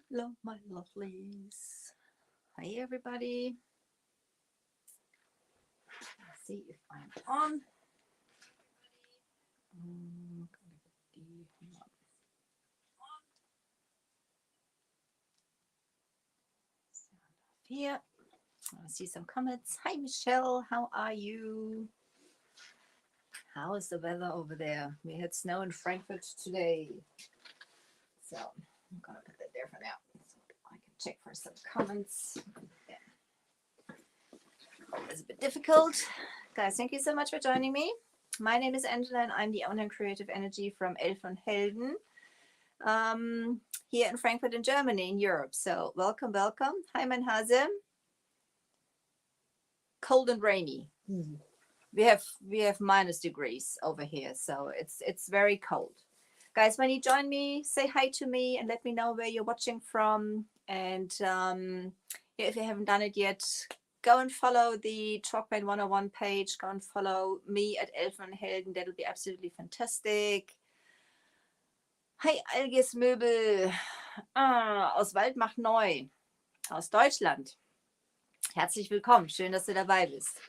Hello, my lovelies. Hi, everybody. Let's see if I'm on. Here, I see some comments. Hi, Michelle. How are you? How is the weather over there? We had snow in Frankfurt today. So I'm going to put that there for now. So I can check for some comments. Yeah. It's a bit difficult. Guys, thank you so much for joining me. My name is Angela and I'm the owner of Creative Energy from Elfen Helden here in Frankfurt in Germany, in Europe. So welcome, welcome. Hi, Manhazem. Cold and rainy. We have minus degrees over here, so it's very cold. Guys, when you join me, say hi to me and let me know where you're watching from. And if you haven't done it yet, go and follow the CP101 page. Go and follow me at Elfen Helden. That'll be absolutely fantastic. Hi, Alges Möbel. Aus Wald macht neu. Aus Deutschland. Herzlich willkommen. Schön, dass du dabei bist.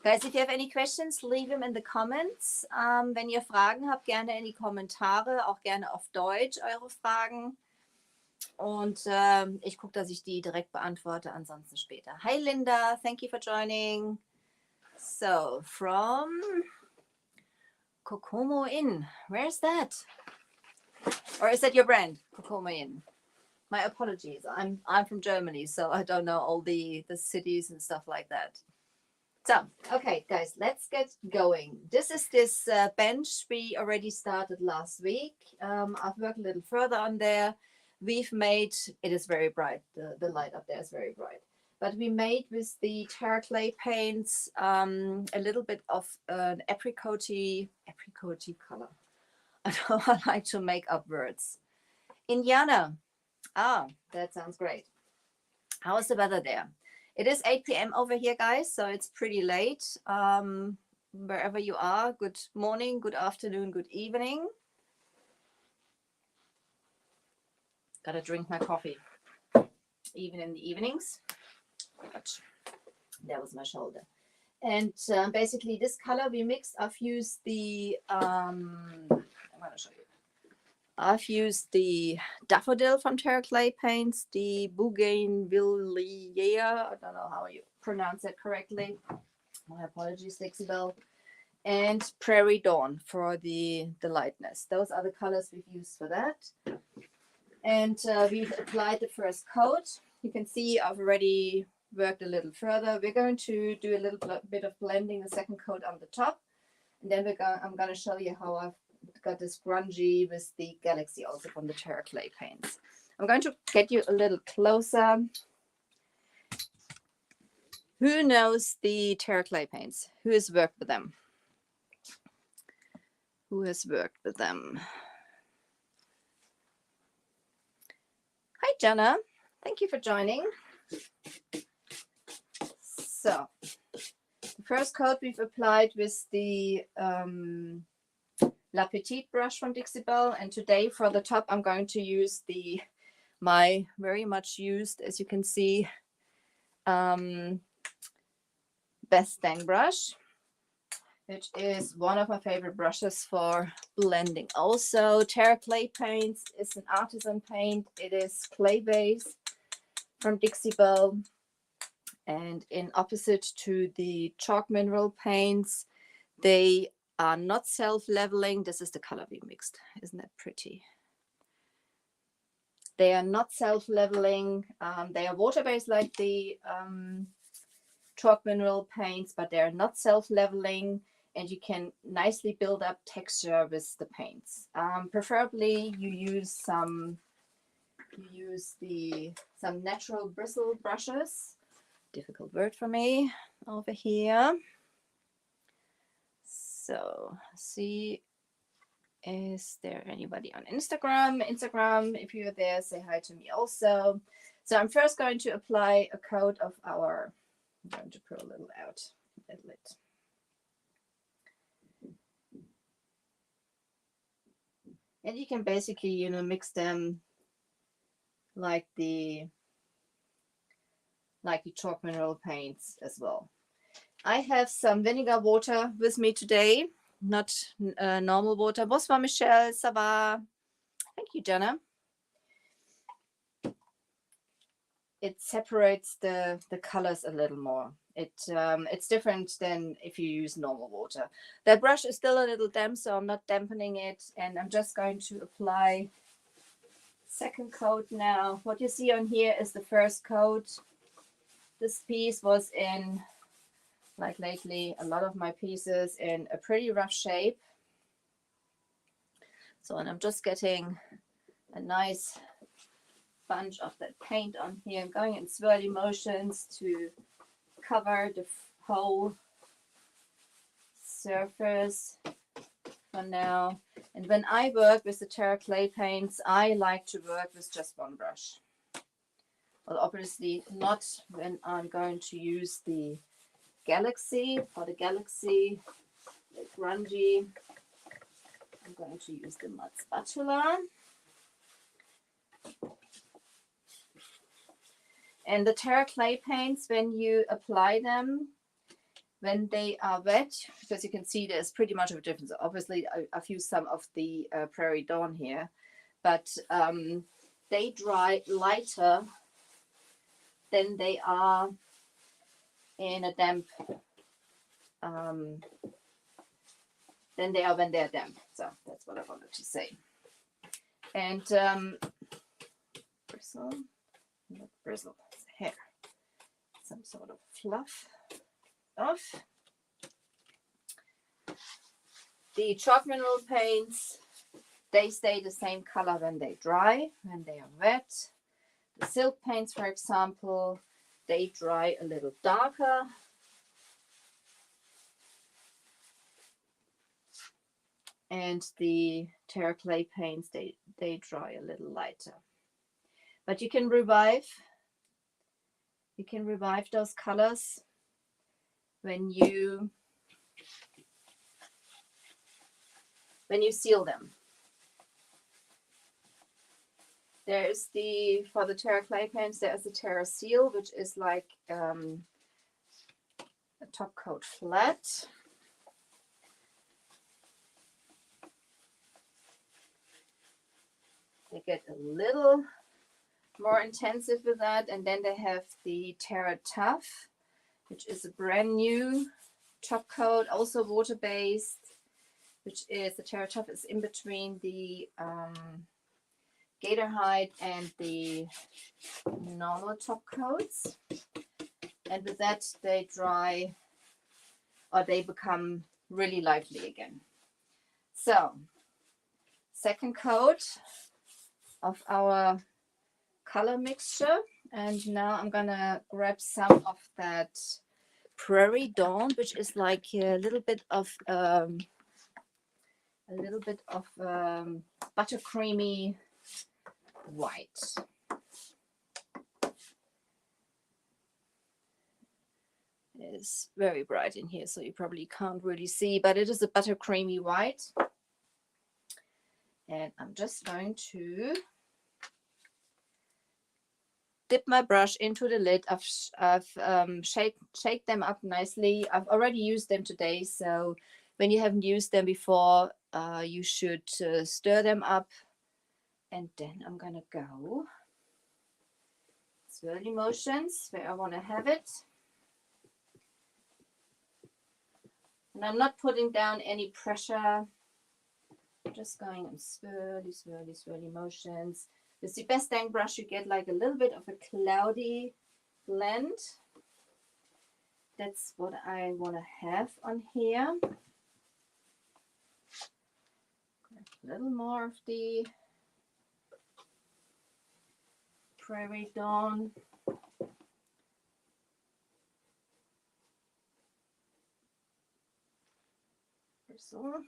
Guys, if you have any questions, leave them in the comments. Wenn ihr Fragen habt, gerne in die Kommentare, auch gerne auf Deutsch eure Fragen. Und ich gucke, dass ich die direkt beantworte, ansonsten später. Hi Linda, thank you for joining. So, from Kokomo Inn, where's that? Or is that your brand, Kokomo Inn? My apologies, I'm from Germany, so I don't know all the cities and stuff like that. So, okay, guys, let's get going. This is this bench we already started last week. I've worked a little further on there. We've made, it is very bright, the light up there is very bright. But we made with the terra clay paints a little bit of an apricoty color. I don't like to make up words. Indiana. That sounds great. How is the weather there? It is 8 p.m. over here, guys, so it's pretty late. Wherever you are, good morning, good afternoon, good evening. Gotta drink my coffee, even in the evenings. But that was my shoulder. And basically, this color we mixed, I've used the, I'm going to show you. I've used the Daffodil from Terra Clay Paints, the Bougainvillea, I don't know how you pronounce that correctly. My apologies, Lexibel. And Prairie Dawn for the lightness. Those are the colors we've used for that. And we've applied the first coat. You can see I've already worked a little further. We're going to do a little bit of blending the second coat on the top. And then I'm going to show you how I've got this grungy with the Galaxy also from the Terra Clay Paints. I'm going to get you a little closer. Who knows the Terra Clay Paints? Who has worked with them? Who has worked with them? Hi, Jana. Thank you for joining. So, the first coat we've applied with the La Petite brush from Dixie Belle, and today for the top I'm going to use my very much used, as you can see, Best Stang brush, which is one of my favorite brushes for blending. Also, Terra Clay Paints is an artisan paint. It is clay base from Dixie Belle, and in opposite to the chalk mineral paints, they are not self-leveling. This is the color we mixed. Isn't that pretty? They are not self-leveling. They are water-based like the chalk mineral paints, but they're not self-leveling, and you can nicely build up texture with the paints. Preferably you use some natural bristle brushes. Difficult word for me over here. So, see, is there anybody on Instagram? If you're there, say hi to me also. So I'm first going to apply a coat of our, I'm going to pull a little out, a little bit. And you can basically, mix them like the chalk mineral paints as well. I have some vinegar water with me today, not normal water. Bonsoir, Michelle. Ça va? Thank you, Jenna. It separates the colors a little more. It's different than if you use normal water. That brush is still a little damp, so I'm not dampening it, and I'm just going to apply second coat now. What you see on here is the first coat. This piece was in, like lately, a lot of my pieces in a pretty rough shape. So, and I'm just getting a nice bunch of that paint on here. I'm going in swirly motions to cover the whole surface for now. And when I work with the Terra clay paints, I like to work with just one brush. Well, obviously not when I'm going to use the Galaxy. For the Galaxy, the grungy, I'm going to use the mud spatula. And the Terra clay paints, when you apply them, when they are wet, because you can see there's pretty much of a difference. Obviously, I've used some of the Prairie Dawn here, but they dry lighter than they are in a damp, than they are when they're damp. So that's what I wanted to say. And bristle, not bristle, it's hair, some sort of fluff off. The chalk mineral paints, they stay the same color when they dry, when they are wet. The silk paints, for example, they dry a little darker. And the Terra clay paints, they dry a little lighter. But you can revive those colors when you seal them. There's for the Terra clay paints, there's the Terra Seal, which is like a top coat flat. They get a little more intensive with that, and then they have the Terra Tough, which is a brand new top coat, also water-based, which is the Terra Tough is in between the Gator Hide and the normal top coats. And with that, they dry, or they become really lively again. So, second coat of our color mixture, and now I'm gonna grab some of that Prairie Dawn, which is like a little bit of buttercreamy white. It's very bright in here, so you probably can't really see, but it is a buttercreamy white. And I'm just going to dip my brush into the lid. I've shake them up nicely. I've already used them today, so when you haven't used them before, you should stir them up. And then I'm gonna go swirly motions where I want to have it. And I'm not putting down any pressure. I'm just going in swirly motions. With the best dang brush, you get like a little bit of a cloudy blend. That's what I want to have on here. A little more of the Prairie Dawn. So.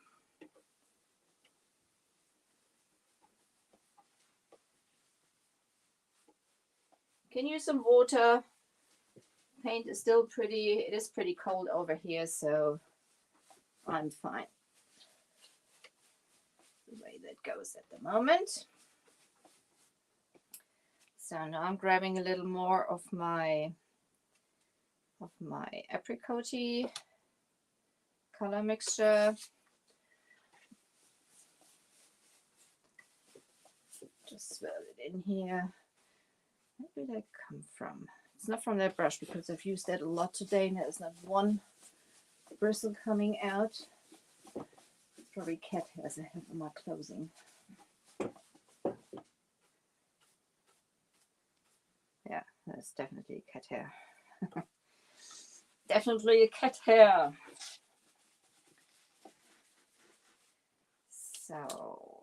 Can use some water. Paint is still pretty, it is pretty cold over here, so I'm fine. The way that goes at the moment. So now I'm grabbing a little more of my apricot-y color mixture. Just swirl it in here. Where did that come from? It's not from that brush because I've used that a lot today and there's not one bristle coming out. Probably cat hairs I have on my clothing. Yeah, that's definitely a cat hair. Definitely a cat hair. So,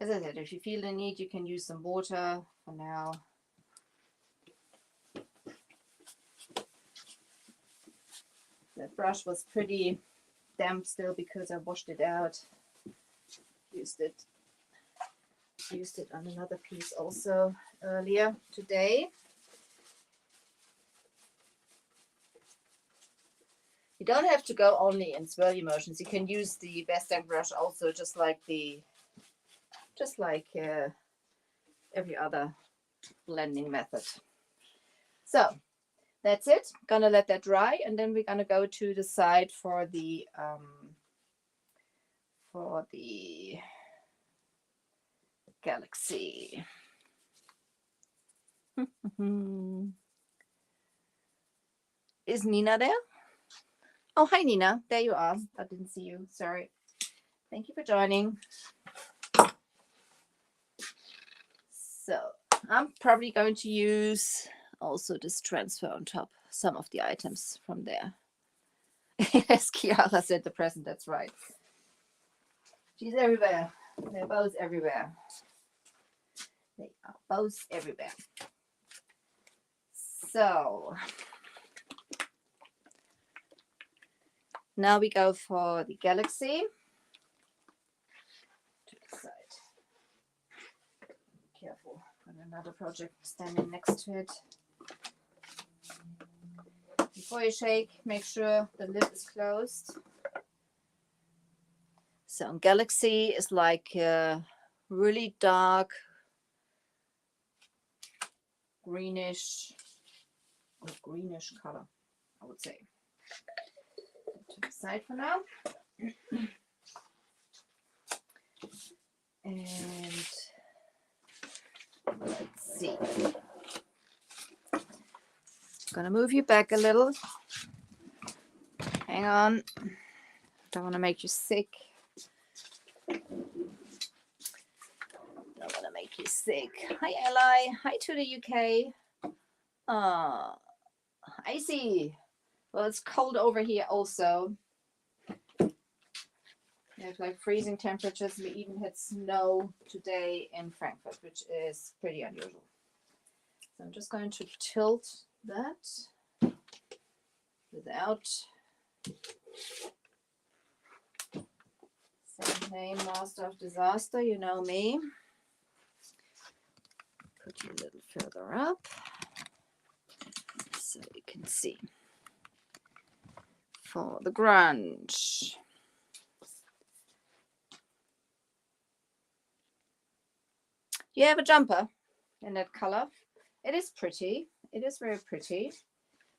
as I said, if you feel the need, you can use some water for now. The brush was pretty damp still because I washed it out. Used it on another piece also earlier today. You don't have to go only in swirly motions. You can use the best damp brush also, just like every other blending method. So that's it. Gonna let that dry, and then we're gonna go to the side for the galaxy. Is Nina there? Oh, hi Nina. There you are. I didn't see you. Sorry. Thank you for joining. So I'm probably going to use also this transfer on top, some of the items from there. Yes, Kiara said the present, that's right. She's everywhere. They're both everywhere. They are both everywhere. So now we go for the galaxy. To the side. Careful, got another project standing next to it. Before you shake, make sure the lid is closed. So galaxy is like a really dark greenish color, I would say. To the side for now. And let's see. Gonna move you back a little. Hang on. Don't want to make you sick. Don't want to make you sick. Hi, Eli. Hi to the UK. Icy. Well, it's cold over here also. We have like freezing temperatures. We even had snow today in Frankfurt, which is pretty unusual. So I'm just going to tilt that without same name, Master of Disaster, you know me. Put you a little further up so you can see. For the grunge. You have a jumper in that color. It is pretty. It is very pretty.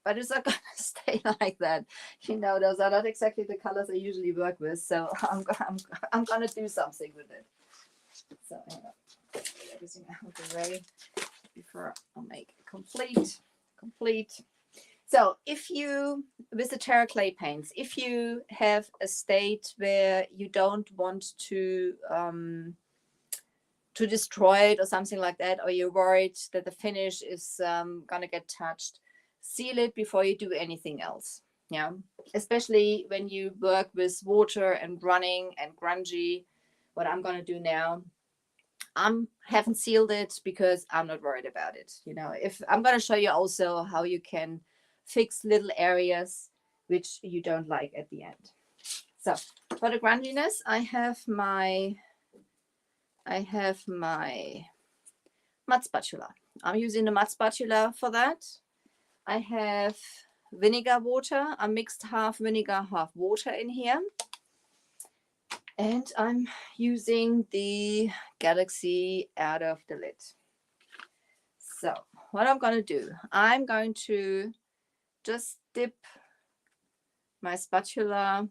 But it's not going to stay like that. You know, those are not exactly the colors I usually work with. So I'm going to do something with it. So hang on. Get everything out of the way before I make it complete. So if you, with the terra clay paints, if you have a state where you don't want to destroy it or something like that, or you're worried that the finish is going to get touched, seal it before you do anything else. Yeah, especially when you work with water and running and grungy. What I'm going to do now, I haven't sealed it because I'm not worried about it. You know, if I'm going to show you also how you can fix little areas which you don't like at the end. So for the grunginess, I have my mud spatula. I'm using the mud spatula for that. I have vinegar water. I mixed half vinegar, half water in here. And I'm using the Galaxy out of the lid. So what I'm going to do, I'm going to just dip my spatula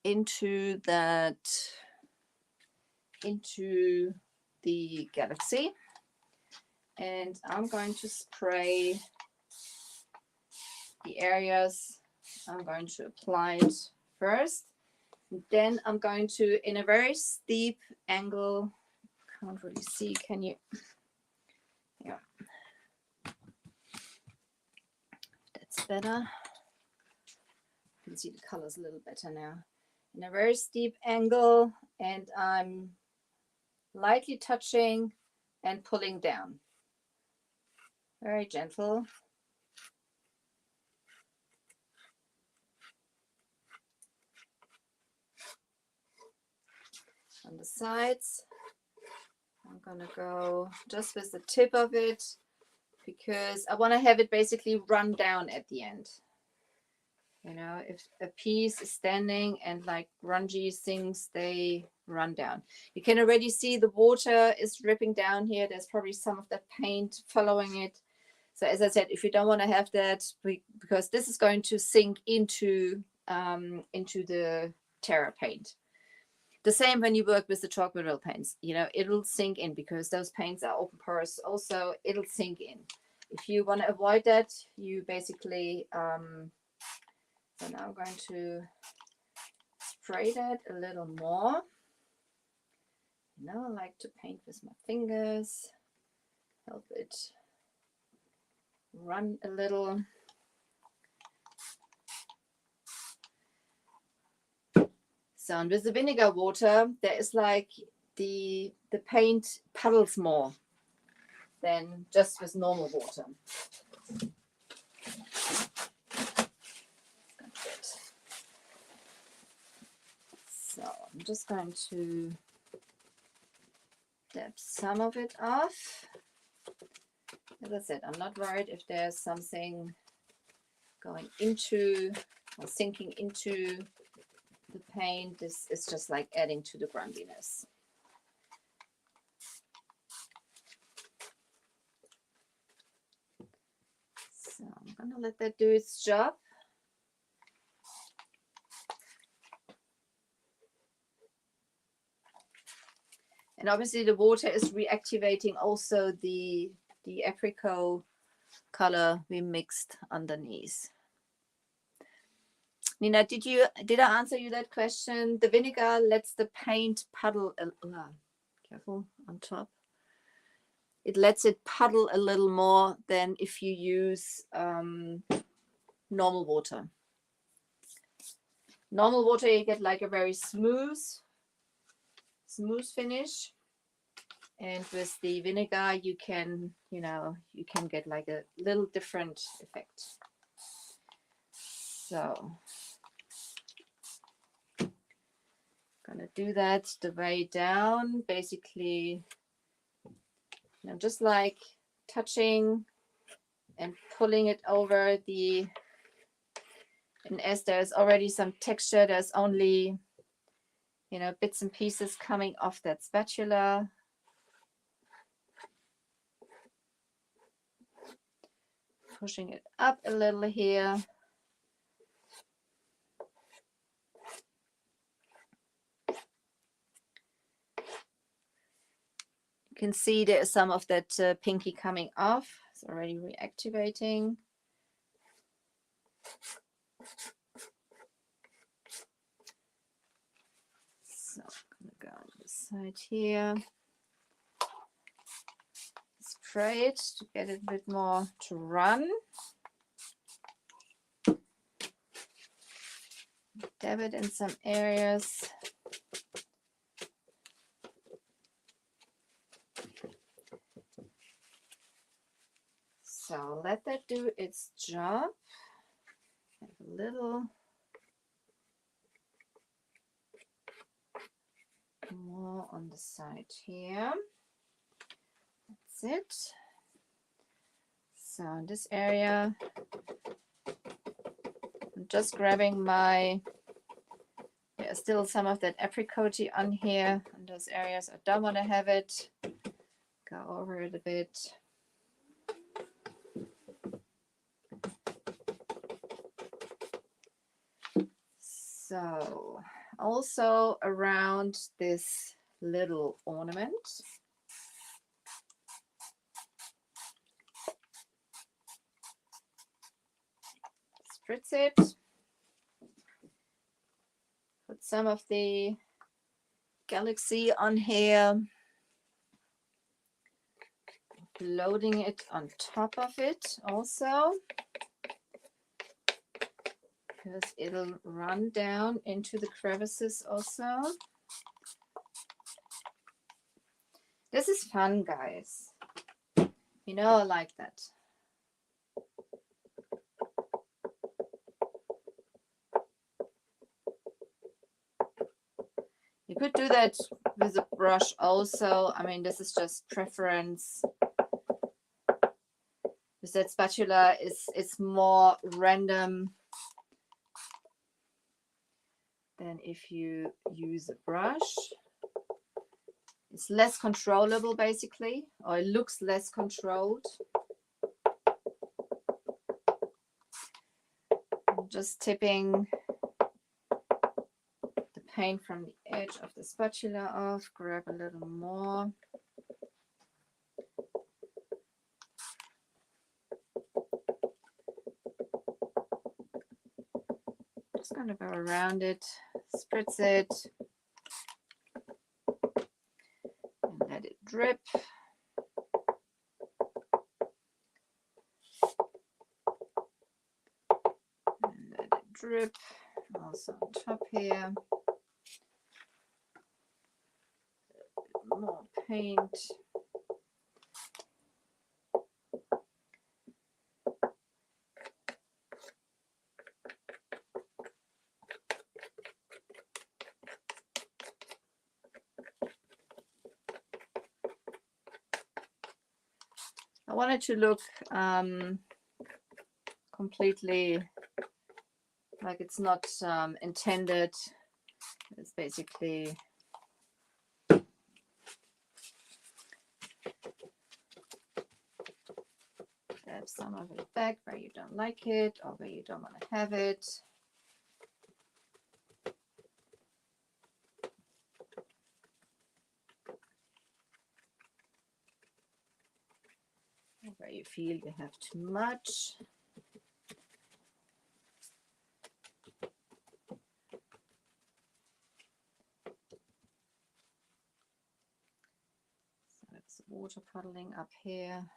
into the Galaxy, and I'm going to spray the areas I'm going to apply it first. Then I'm going to, in a very steep angle, can't really see, can you? Yeah, that's better. You can see the colors a little better now. In a very steep angle, and I'm lightly touching and pulling down. Very gentle. On the sides, I'm gonna go just with the tip of it because I want to have it basically run down at the end. You know, if a piece is standing and like grungy things, they run down. You can already see the water is dripping down here. There's probably some of that paint following it. So as I said, if you don't want to have that, because this is going to sink into the Terra paint. The same when you work with the chalk mineral paints, you know, it'll sink in because those paints are open porous. Also, it'll sink in. If you want to avoid that, you basically, so now I'm going to spray that a little more. Now I like to paint with my fingers, help it run a little. So, and with the vinegar water, there is like the paint puddles more than just with normal water. So I'm just going to dab some of it off. As I said, I'm not worried if there's something going into or sinking into the paint. This is just like adding to the grunginess. So I'm going to let that do its job. And obviously the water is reactivating also the apricot color we mixed underneath. Nina, did I answer you that question? The vinegar lets the paint puddle. Careful on top. It lets it puddle a little more than if you use normal water. Normal water, you get like a very smooth finish, and with the vinegar, you can get like a little different effect. So, gonna do that the way down, basically, just like touching and pulling it over the. And as there's already some texture, there's only, bits and pieces coming off that spatula. Pushing it up a little here. You can see there's some of that pinky coming off. It's already reactivating. So I'm going to go on this side here. Spray it to get it a bit more to run. Dab it in some areas. So let that do its job. Have a little more on the side here. That's it. So in this area, I'm just grabbing there's still some of that apricot-y on here in those areas I don't want to have it. Go over it a bit. So also around this little ornament, spritz it, put some of the galaxy on here, loading it on top of it also, because it'll run down into the crevices also. This is fun, guys. You know, I like that. You could do that with a brush also. I mean, this is just preference. With that spatula, it's more random than if you use a brush. It's less controllable, basically, or it looks less controlled. I'm just tipping the paint from the edge of the spatula off, grab a little more. Just gonna go around it, spritz it, and let it drip. And let it drip also on top here. A bit more paint. I want it to look completely like it's not intended. It's basically grab some of it back where you don't like it or where you don't want to have it. Where you feel you have too much. So it's water puddling up here.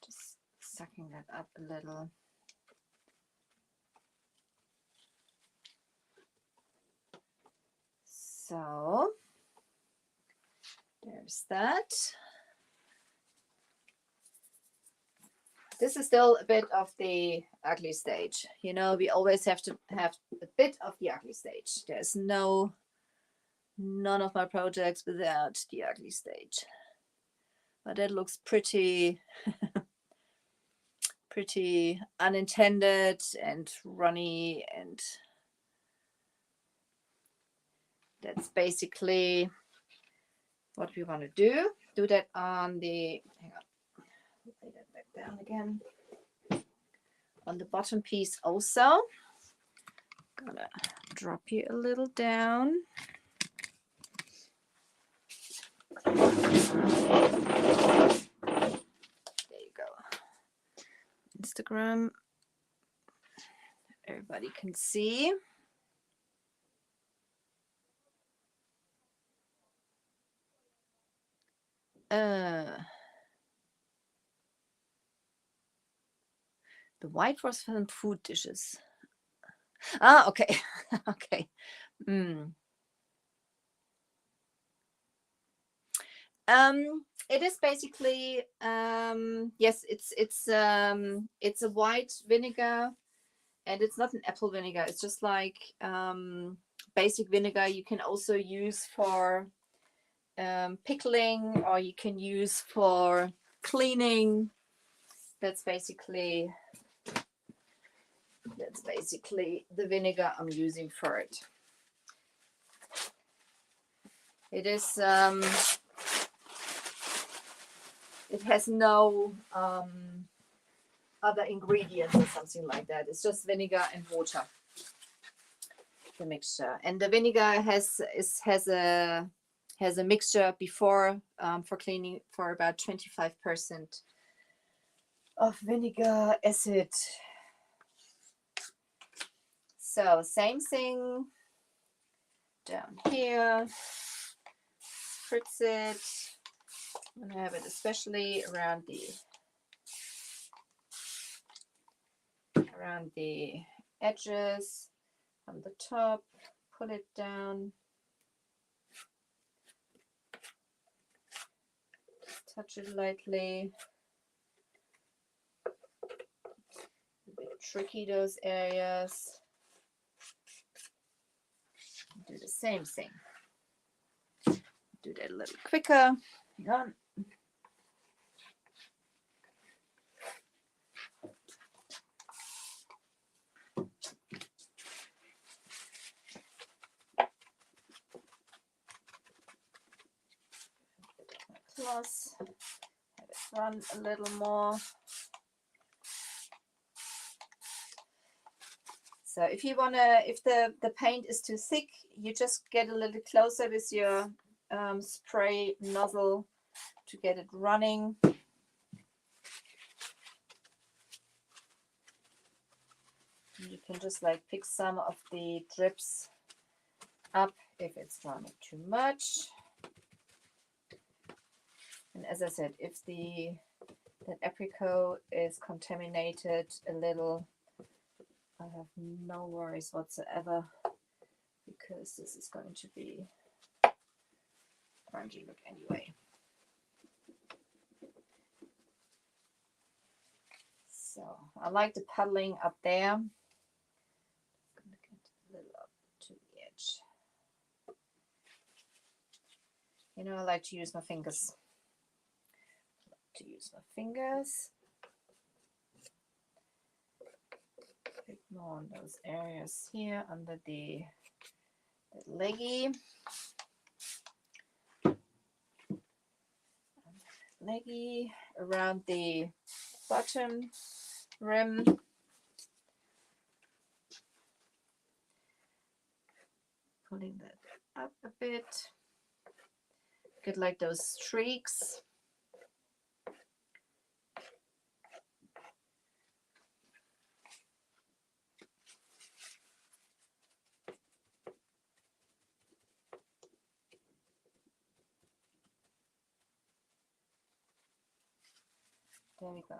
Just sucking that up a little. So there's that. This is still a bit of the ugly stage. You know, we always have to have a bit of the ugly stage. There's none of my projects without the ugly stage. But that looks pretty, pretty unintended and runny, and that's basically what we want to do. Do that on the, hang on. Lay that back down again. On the bottom piece also. Gonna drop you a little down. There you go. Instagram. Everybody can see. The white was from food dishes. Ah, okay. Okay. It is basically yes, it's a white vinegar, and it's not an apple vinegar. It's just like basic vinegar you can also use for pickling, or you can use for cleaning. That's basically the vinegar I'm using for it. It is, it has no other ingredients or something like that. It's just vinegar and water, the mixture. And the vinegar has a mixture before for cleaning for about 25% of vinegar acid. So same thing down here. Spritz it. I'm gonna have it especially around the edges, on the top. Pull it down. Touch it lightly. A bit tricky, those areas. Do the same thing. Do that a little quicker. Hang on. Plus, have it run a little more. So if you wanna, if the paint is too thick, you just get a little closer with your spray nozzle to get it running. You can just like pick some of the drips up if it's running too much. And as I said, if that apricot is contaminated a little, I have no worries whatsoever, because this is going to be grungy look anyway. So I like the puddling up there. I'm going to get a little up to the edge. You know, I like to use my fingers. Bit more on those areas here under the leggy. Around the bottom rim. Pulling that up a bit. Get like those streaks. There we go.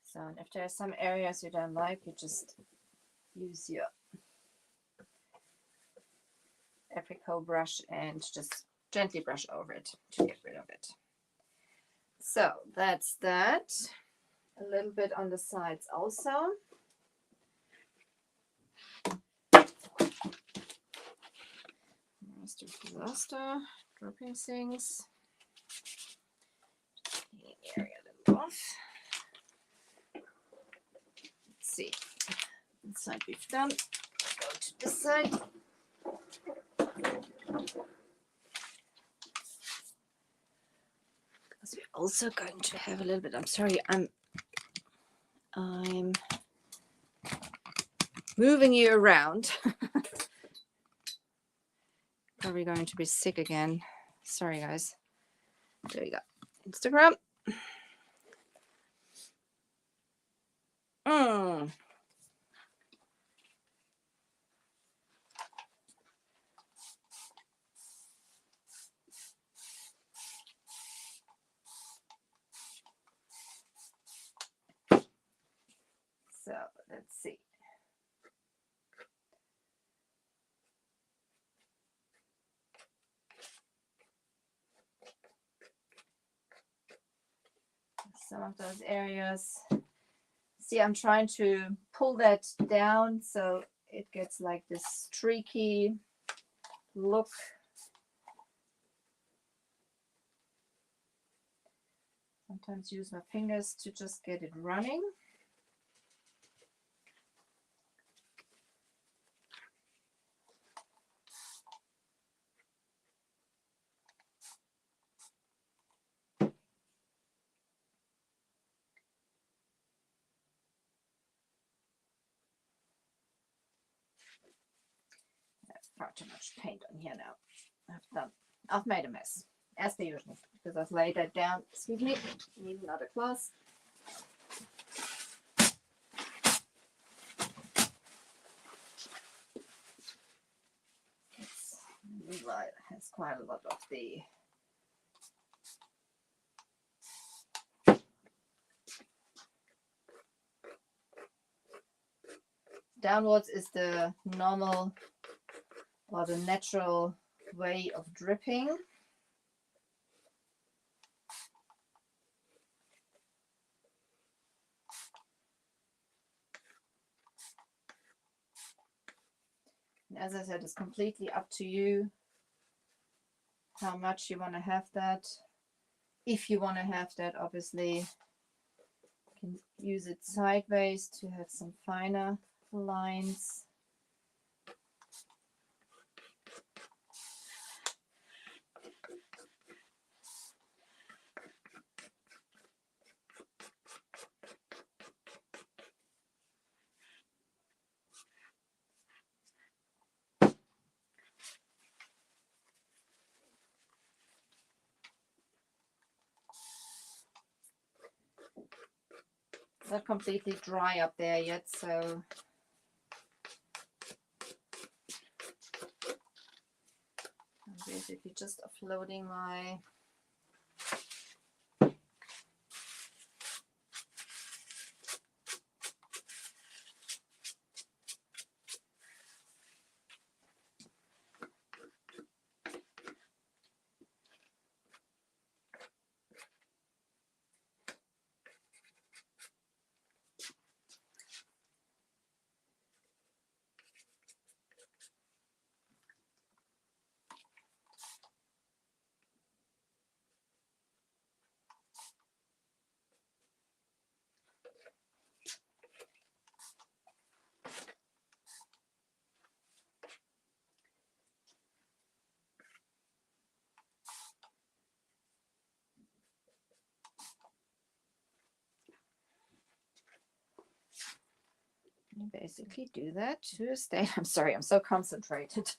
So if there are some areas you don't like, you just use your apricot brush and just gently brush over it to get rid of it. So that's that. A little bit on the sides also. Master disaster, dropping things. The area a little off. Let's see. This side we've done. Go to this side. Because we're also going to have a little bit. I'm sorry, I'm moving you around. Probably going to be sick again. Sorry, guys. There you go. Instagram. So let's see. Some of those areas. See, I'm trying to pull that down so it gets like this streaky look. Sometimes use my fingers to just get it running. Far too much paint on here now. I've made a mess, as per usual, because I've laid that down. Excuse me, I need another glass. Levi has quite a lot of the downwards is the normal or the natural way of dripping. And as I said, it's completely up to you how much you want to have that. If you want to have that, obviously, you can use it sideways to have some finer lines. It's not completely dry up there yet, so I'm basically just offloading my basically do that to stay. I'm sorry, I'm so concentrated.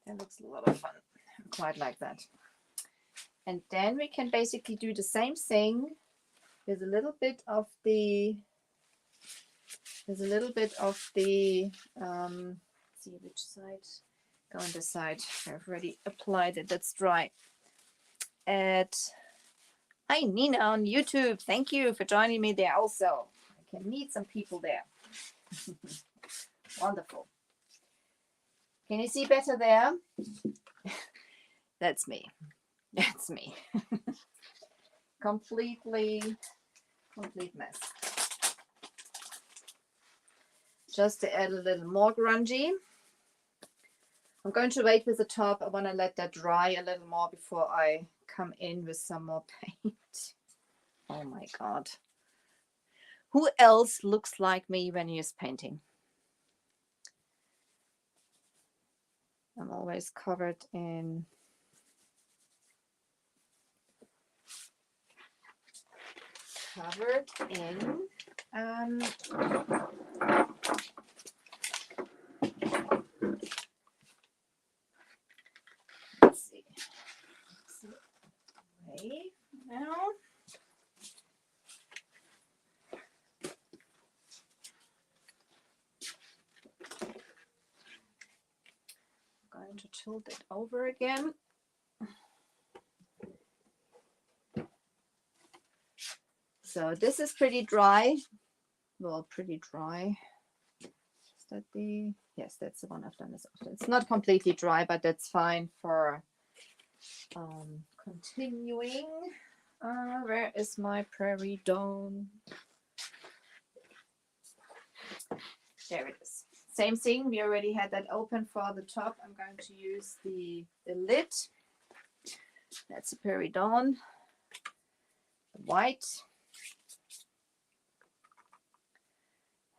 That looks a lot of fun. I quite like that. And then we can basically do the same thing with a little bit of the, let's see which side, go on this side. I've already applied it, that's dry. Hi Nina on YouTube, thank you for joining me there also. I can meet some people there. Wonderful. Can you see better there? That's me. That's me. Complete mess. Just to add a little more grungy. I'm going to wait with the top. I want to let that dry a little more before I come in with some more paint. Oh my God. Who else looks like me when he's painting? I'm always covered in let's see. Wait now. I'm going to tilt it over again. So this is pretty dry. Well, pretty dry. Is that the? Yes, that's the one I've done this after. It's not completely dry, but that's fine for continuing. Where is my prairie dawn? There it is. Same thing. We already had that open for the top. I'm going to use the lid That's a Prairie Dawn. White.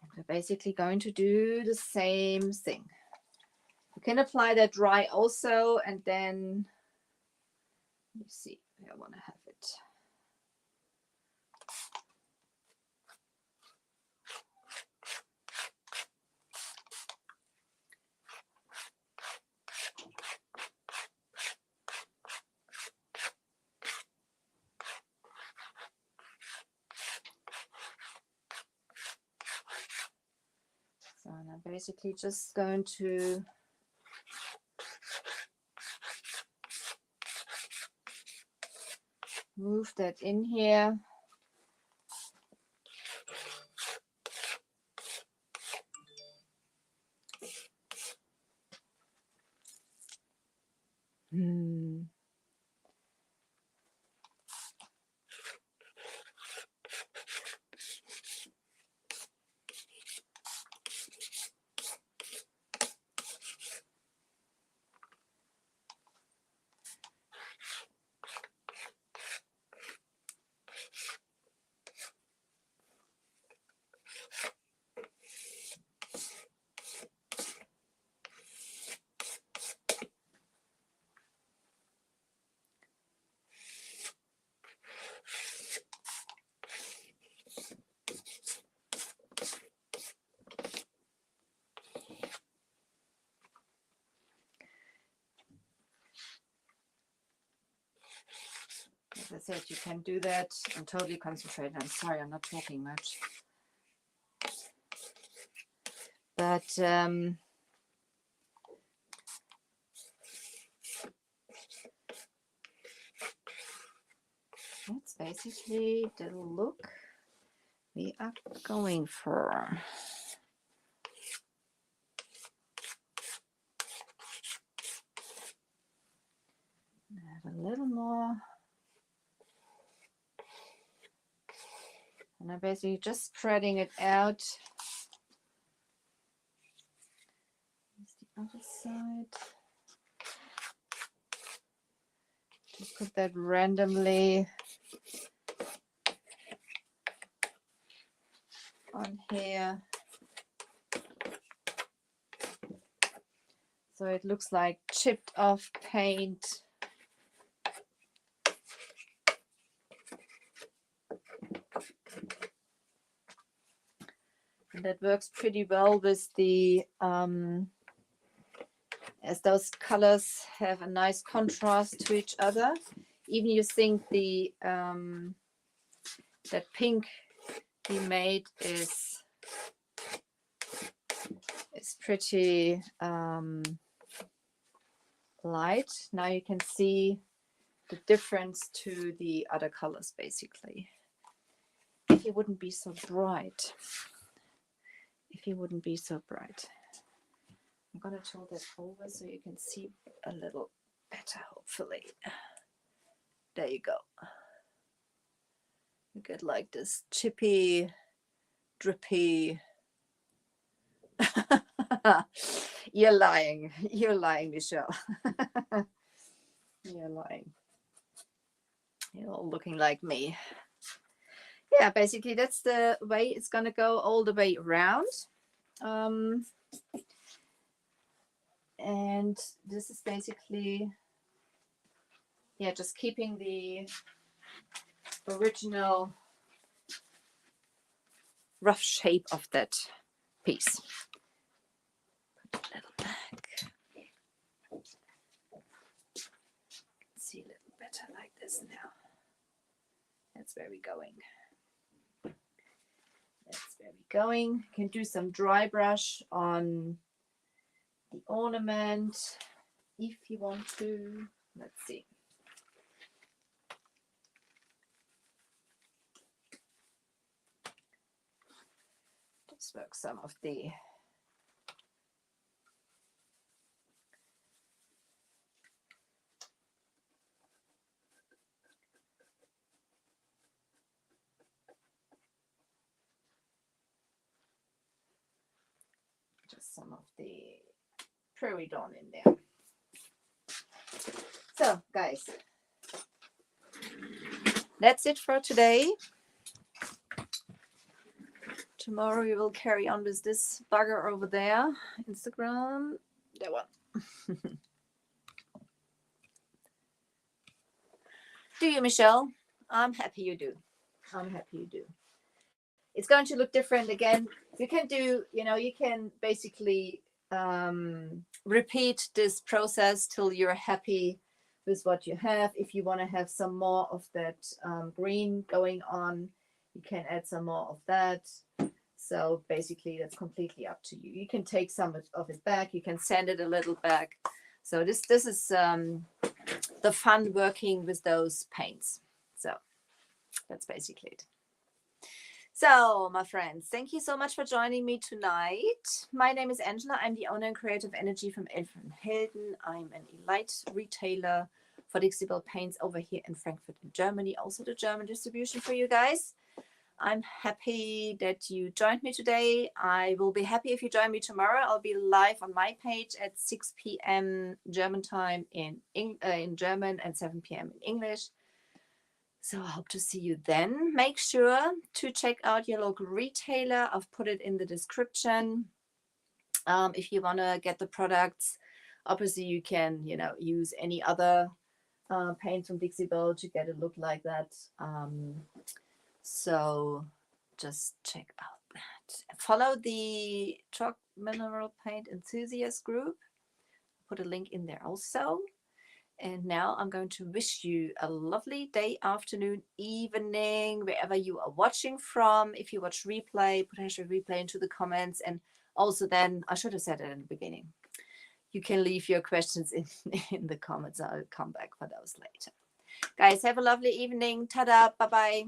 And we're basically going to do the same thing. You can apply that dry also, and then you see where I want to have it. So I'm basically just going to move that in here. As I said, you can do that and totally concentrate. I'm sorry, I'm not talking much. But that's basically the look we are going for. Add a little more. And I'm basically just spreading it out. Here's the other side. Just put that randomly on here. So it looks like chipped off paint. And that works pretty well with the, as those colors have a nice contrast to each other. Even you think the, that pink we made is pretty light. Now you can see the difference to the other colors basically. If it wouldn't be so bright. If it wouldn't be so bright. I'm gonna tilt that over so you can see a little better, hopefully. There you go. You get like this chippy, drippy. You're lying, Michelle. You're lying. You're all looking like me. Yeah, basically that's the way it's gonna go all the way around. And this is basically, yeah, just keeping the original rough shape of that piece. Put a little back. See a little better like this now. That's where we're going. That's where we're going. You can do some dry brush on the ornament if you want to. Let's see. Just work some of the Prairie Dawn in there. So guys, that's it for today. Tomorrow we will carry on with this bugger over there. Instagram. That one. Do you, Michelle? I'm happy you do. I'm happy you do. It's going to look different again. You can do, you can basically repeat this process till you're happy with what you have. If you want to have some more of that green going on, you can add some more of that. So basically that's completely up to you. You can take some of it back. You can send it a little back. So this is the fun working with those paints. So that's basically it. So, my friends, thank you so much for joining me tonight. My name is Angela. I'm the owner and creator of energy from Elfen Helden. I'm an elite retailer for Dixie-Belle paints over here in Frankfurt in Germany. Also the German distribution for you guys. I'm happy that you joined me today. I will be happy if you join me tomorrow. I'll be live on my page at 6 p.m. German time in German and 7 p.m. in English. So I hope to see you then. Make sure to check out your local retailer. I've put it in the description. If you want to get the products, obviously you can, use any other paint from Dixie-Belle to get a look like that. So just check out that. Follow the Chalk Mineral Paint Enthusiast group. Put a link in there also. And now I'm going to wish you a lovely day, afternoon, evening, wherever you are watching from. If you watch replay, put hashtag replay into the comments. And also then, I should have said it in the beginning, you can leave your questions in the comments. I'll come back for those later. Guys, have a lovely evening. Ta-da. Bye-bye.